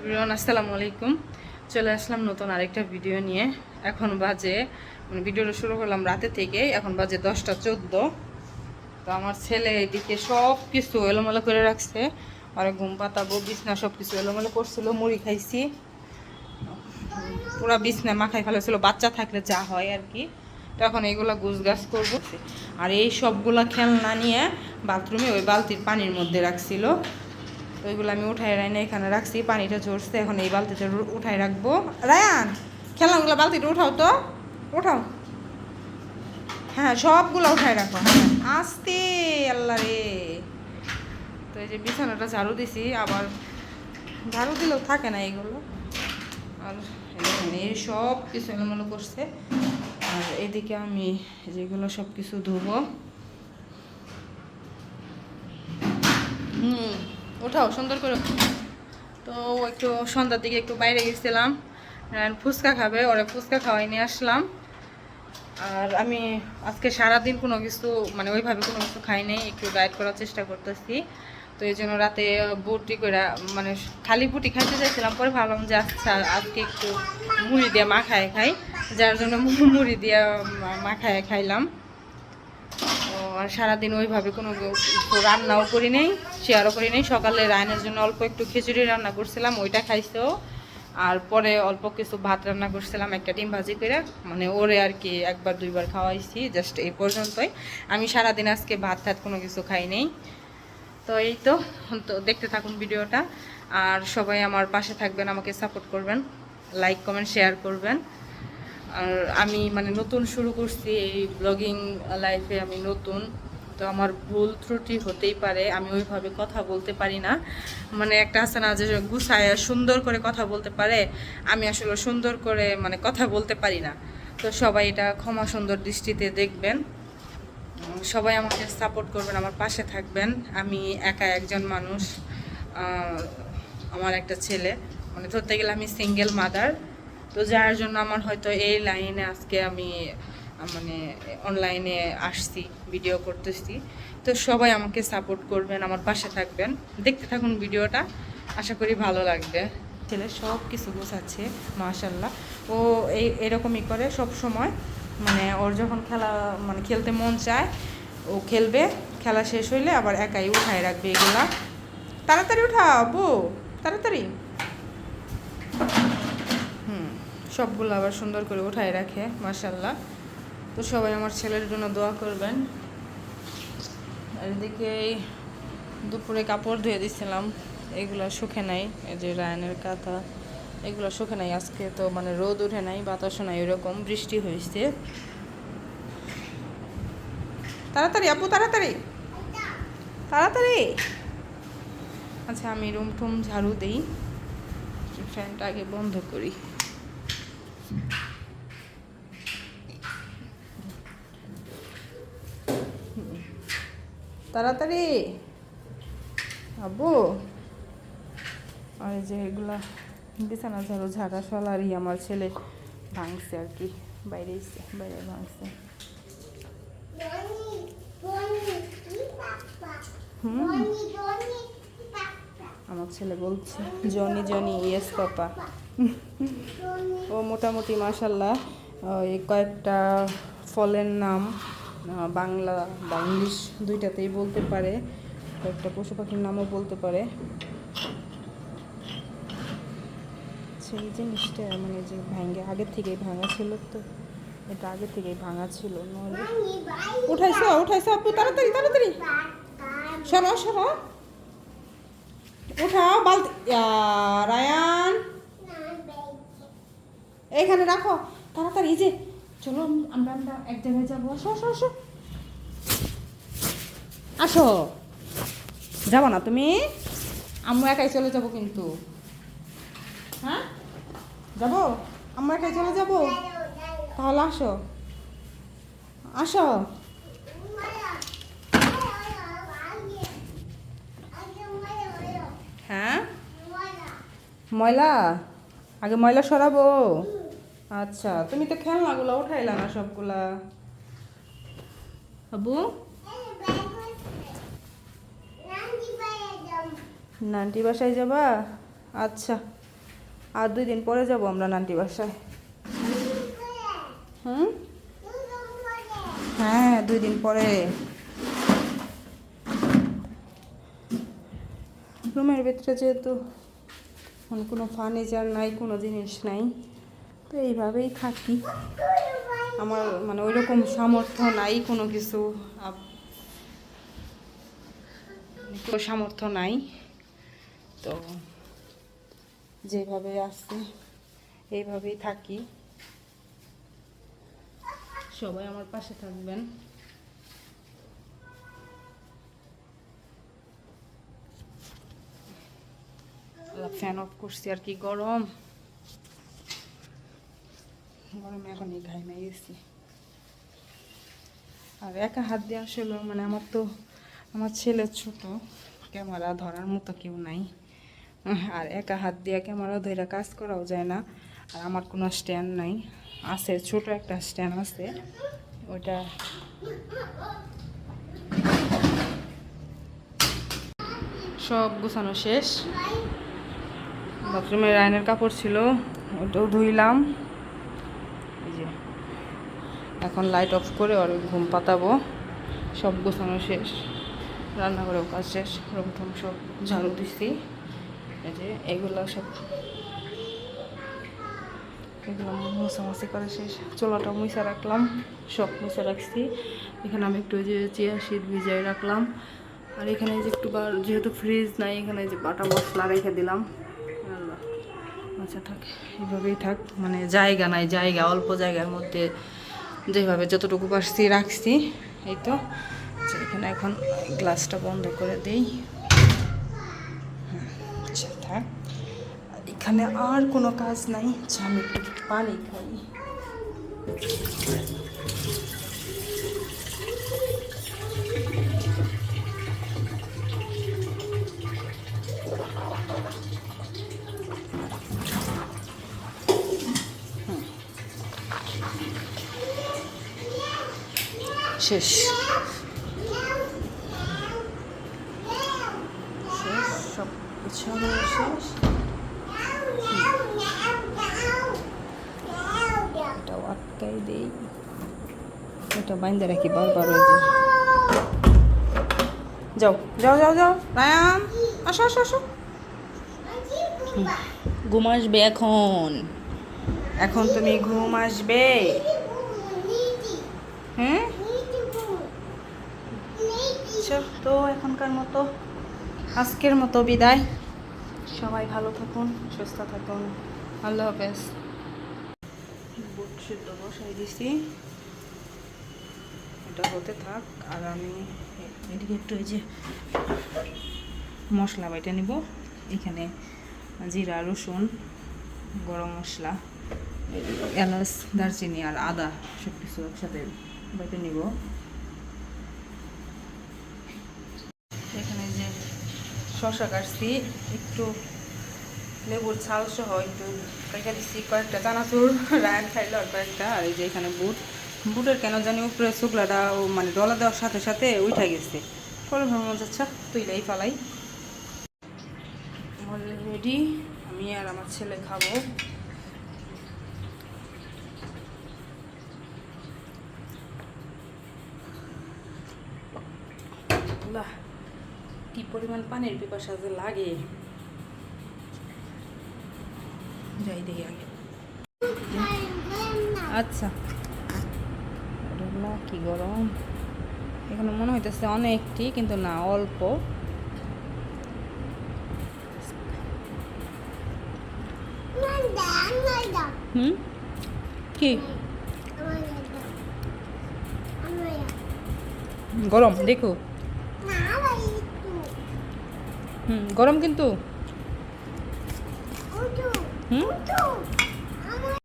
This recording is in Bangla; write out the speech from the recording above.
এভরিওয়ান আসসালামু আলাইকুম। চলে আসলাম নতুন আরেকটা ভিডিও নিয়ে। এখন বাজে ভিডিওটা শুরু করলাম রাতে থেকে, এখন বাজে 10টা 14। তো আমার ছেলে এদিকে সব কিছু এলোমেলো করে রাখছে, আর ঘুম পাতাবো, বিছনা সব কিছু এলোমেলো করছিল। মুড়ি খাইছি, পুরো বিছনা মাখাই ফেলেছিল, বাচ্চা থাকলে যা হয় আর কি। তো এখন এইগুলা গুছগাছ করবো, আর এই সবগুলা খেলনা নিয়ে বাথরুমে ওই বালতির পানির মধ্যে রাখছিল। তো ওইগুলো আমি উঠাই রাইনে এখানে রাখছি, পানিটা ঝরছে, এখন এই বালতিটা উঠাই রাখবো। রায়ান, খেলনাগুলো বালতিটা উঠাও তো, উঠাও। হ্যাঁ, সবগুলো উঠাই রাখো। হ্যাঁ, আস্তে, আল্লাহ রে। তো এই যে বিছানাটা ঝাড়ু দিছি, আবার ঝাড়ু দিলেও থাকে না এগুলো, আর এই সব কিছু এলোমেলো করছে। আর এদিকে আমি যেগুলো সব কিছু ধুবো। ওঠাও সুন্দর করে। তো একটু সন্ধ্যার দিকে একটু বাইরে গেছিলাম, ফুচকা খাবে, ওরা ফুচকা খাওয়াই নিয়ে আসলাম। আর আমি আজকে সারাদিন কোনো কিছু ওইভাবে কোনো কিছু খাই নাই, একটু ডায়েট করার চেষ্টা করতেছি। তো এই জন্য রাতে বুটি করে খালি বুটি খাইতে চাইছিলাম, পরে ভাবলাম যে আচ্ছা আজকে একটু মুড়ি দিয়ে মাখায় খাই, যার জন্য মুড়ি দিয়ে মাখায় খাইলাম। ও আর সারাদিন ওইভাবে কোনো রান্নাও করি নেই, শেয়ারও করি নেই। সকালে রায়নের জন্য অল্প একটু খিচুড়ি রান্না করছিলাম, ওইটা খাইছেও। আর পরে অল্প কিছু ভাত রান্না করছিলাম, একটা ডিম ভাজি করে, ওরে আর কি একবার দুইবার খাওয়াইছি, জাস্ট এই পর্যন্তই। আমি সারাদিন আজকে ভাত টাত কোনো কিছু খাই নেই। তো এই তো দেখতে থাকুন ভিডিওটা, আর সবাই আমার পাশে থাকবেন, আমাকে সাপোর্ট করবেন, লাইক কমেন্ট শেয়ার করবেন। আর আমি নতুন শুরু করছি এই ব্লগিং লাইফে, আমি নতুন। তো আমার ভুল ত্রুটি হতেই পারে, আমি ওইভাবে কথা বলতে পারি না। একটা আছে না যে গুছায় সুন্দর করে কথা বলতে পারে, আমি আসলে সুন্দর করে কথা বলতে পারি না। তো সবাই এটা ক্ষমা সুন্দর দৃষ্টিতে দেখবেন, সবাই আমাকে সাপোর্ট করবেন, আমার পাশে থাকবেন। আমি একা একজন মানুষ, আমার একটা ছেলে, ধরতে গেলে আমি সিঙ্গেল মাদার। তো যার জন্য আমার হয়তো এই লাইনে আজকে আমি অনলাইনে আসছি, ভিডিও করতেছি। তো সবাই আমাকে সাপোর্ট করবেন, আমার পাশে থাকবেন, দেখতে থাকুন ভিডিওটা, আশা করি ভালো লাগবে। ছেলে সব কিছু গোছাচ্ছে মাশাল্লাহ। ও এরকমই করে সব সময়, ওর যখন খেলা খেলতে মন চায় ও খেলবে, খেলা শেষ হইলে আবার একাই উঠায় রাখবে এগুলা। তাড়াতাড়ি উঠাও বউ, তাড়াতাড়ি। সবগুলো আবার সুন্দর করে উঠায় রাখে মাশাল্লাহ। তো সবাই আমার ছেলের জন্য দোয়া করবেন। আর এদিকে দুপুরে কাপড় ধুয়ে দিচ্ছিলাম, এগুলো শুকে নাই, এই যে রায়নের কাঁথা, এগুলো শুকে নাই। আজকে তো রোদ উঠে নাই, বাতাসও নাই, এরকম বৃষ্টি হয়েছে। তাড়াতাড়ি আপু, তাড়াতাড়ি তাড়াতাড়ি। আচ্ছা, আমি রুম টুম ঝাড়ু দিই, ফ্যানটা আগে বন্ধ করি। তাড়াতাড়ি আব্বু। আর যে এগুলা বিছানা ঝাড়ু ঝাড়া সলারই আমার ছেলে ভাঙছে আর কি, বাইরে ভাঙছে। আমার ছেলে বলছে জনি জনি, ইয়েস পাপা। ও মোটামুটি মাশাল্লাহ এই কয়েকটা ফলের নাম বাংলা বা ইংলিশ দুইটাতেই বলতে পারে, কয়েকটা পশু পাখির নামও বলতে পারে। সেই জিনিসটা যে আগের থেকেই ভাঙা ছিল, তো এটা আগে থেকেই ভাঙা ছিল, নইলে উঠাইছো আপু, তাড়াতাড়ি তাড়াতাড়ি সরো সরো, উঠাও বালতি। রায়ান, এইখানে রাখো তাড়াতাড়ি। এই যে চলো, আমরা এক জায়গায় যাবো, আসো আসো আসো আসো। যাবো না তুমি? আম্মু একাই চলে যাবো কিন্তু। হ্যাঁ যাবো, আম্মু একাই চলে যাবো, তাহলে আসো আসো। হ্যাঁ, ময়লা আগে ময়লা সরাবো। আচ্ছা, তুমি তো খেলনাগুলো উঠাইলা না সবগুলা আবু। নান্টি বাসায় যাবা? আচ্ছা, আর 2 দিন পরে যাব আমরা নান্টি বাসায়। হুম, হ্যাঁ 2 দিন পরে। রুমের ভিতরে যেহেতু কোনো ফার্নিচার নাই, কোনো জিনিস নাই, তো এইভাবেই থাকি। আমার মানে ওই রকম সামর্থ্য নাই কোনো কিছু, সামর্থ্য নাই, তো যেভাবে আছে এইভাবেই থাকি। সবাই আমার পাশে থাকবেন। ফ্যান অফ করছি, আর কি গরমে এখন এই ঘাইমে গেছি। আর একা হাত দিয়ে আসলে মানে আমার ছেলে ছোট, ক্যামেরা ধরার মতো কেউ নাই, আর একা হাত দিয়ে ক্যামেরা ধরে কাজ করাও যায় না। আর আমার কোনো স্ট্যান্ড নাই, আছে ছোট একটা স্ট্যান্ড আছে, ওইটা সব গুছানো শেষ। বাথরুমের আয়নার কাপড় ছিল, ওটাও ধুইলাম। এই যে এখন লাইট অফ করে ওর ঘুম পাতাবো। সব গোছানো শেষ, রান্নাঘরেও কাজ শেষ, রুম টুম সব ঝাড়ু দিছি। এই যে এগুলো মোছামাছি করা শেষ। চোলাটা মুছা রাখলাম, সব মুছা রাখছি। এখানে আমি একটু যে চিয়া সিড ভিজাই রাখলাম। আর এখানে যে একটু যেহেতু ফ্রিজ নাই, এখানে যে বাটা মশলা রেখে দিলাম। আচ্ছা থাক, এইভাবেই থাক, মানে জায়গা নাই, জায়গা অল্প জায়গার মধ্যে যেভাবে যতটুকু পারছি রাখছি। এই তো এখানে এখন গ্লাসটা বন্ধ করে দিই। আচ্ছা থাক, এখানে আর কোনো কাজ নাই। আমি একটু পানি খাই। শেষ সব গুছানো শেষ। এটাও আটকাই দেই, এটা বাইন্দা রাখি বারবার। ওই যে যাও যাও যাও যাও রায়ান, আসো আসো আসো। ঘুম আসবে এখন তুমি ঘুম আসবে। হ্যাঁ তো এখনকার মতো আজকের মতো বিদায়। সবাই ভালো থাকুন, সুস্থ থাকুন, আল্লাহ হাফেজ। বুট সিদ্ধ বসাই দিছি, এটা হতে থাক। আর আমি এদিকে একটু এই যে মশলা বাইটা নিব। এখানে জিরা, রসুন, গরম মশলা, এলাচ, দারচিনি আর আদা সব কিছু একসাথে বাইটে নিব। এখানে যে শসা কাটছি, একটু লেবুর ছাল সহ একটু কাটা দিচ্ছি, কয়েকটা চানাচুর রায়ন খাইলো, আর কয়েকটা। আর এই যে এখানে বুটের কেন জানি উপরে শুকলাটা মানে ডলা দেওয়ার সাথে সাথে উঠে গেছে, পরে ভাবলাম আচ্ছা তুইলাই ফালাই। রেডি, আমি আর আমার ছেলে খাবো। কি পরিমাণ পানির পিপাসা যে লাগে, যাই দেখি আগে। আচ্ছা কি গরম, এখানে মনে হইতেছে অনেকটি, কিন্তু না অল্প। কি গরম দেখো, গরম কিন্তু